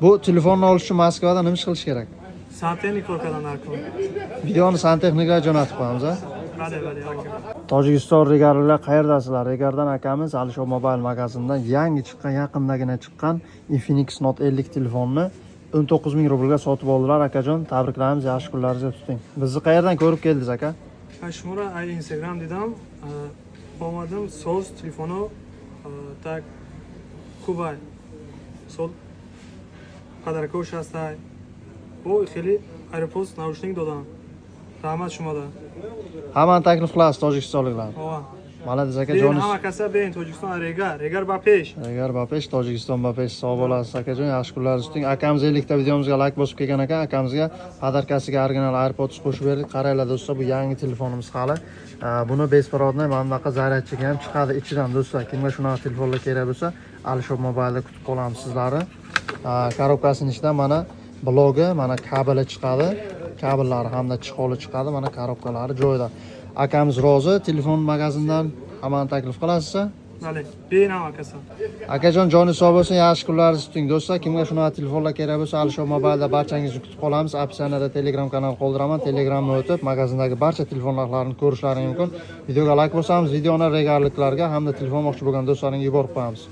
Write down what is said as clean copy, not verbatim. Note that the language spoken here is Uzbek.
Bu telefonni olish uchun Moskvada nima ish qilish kerak? Santexnik orqadan narkom. Videoni santexnikaga jo'natib qo'yamiz. Bale, aka. Tojikiston regarlar qayerdasizlar? Regardan akamiz Alisher Mobile magazindan yangi chiqqan, yaqindagina chiqqan Infinix Note 50 telefonni 19 000 rublga sotib oldilar akajon. Tabriklaymiz, yaxshi kunlaringizga tuting. Bizni qayerdan ko'rib keldingiz aka? Shmura ay Instagram dedim. Olmadim so'z telefonu tak Kubay. Sol qadarga o'xshasay. Bu xili AirPods naushnik dodam. Rahmat shumada. Hammani taklif qilasiz tojikistonliklar. Ova. Malades aka Ben joningiz. hamma kasa ben Tojikiston Regar Bapesh. Regar Bapesh, Tojikiston Bapesh sog' bo'lasiz akajon. Yaxshi kunlaringizni tuting. Akamiz 50 ta videomizga like bosib kelgan ekan. Akamizga podarkasiga original AirPods qo'shib berdik. Qaranglar do'stlar, bu yangi telefonimiz hali. Buni besparodni mana bunaqa zaryadchiga ham chiqadi ichidan do'stlar. Kimga shunaqa telefonlar kerak bo'lsa, Alisher Mobile'da kutib qolamiz sizlarni. Korobkasining ichidan mana blogi, mana kabeli chiqadi. Kabellari hamda chiholi chiqadi. Mana korobkalari joyida. Akamiz rozi, telefon magazindan hammani taklif qilasiz. Bale, ben hamma kasa. Akajon joningiz sog' bo'lsin, yaxshi kunlaringizni tuting do'stlar. Kimga shunaqa telefonlar kerak bo'lsa, Alisher Mobile'da barchangizni kutib qolamiz. Opsiyada Telegram kanal qoldiraman. Telegramni o'tib, magazindagi barcha telefon narxlarini ko'rishlaring mumkin. Videoga like bosamiz, videoni regarliklarga hamda telefon olmoqchi bo'lgan do'stlaringga yuborib qo'yamiz.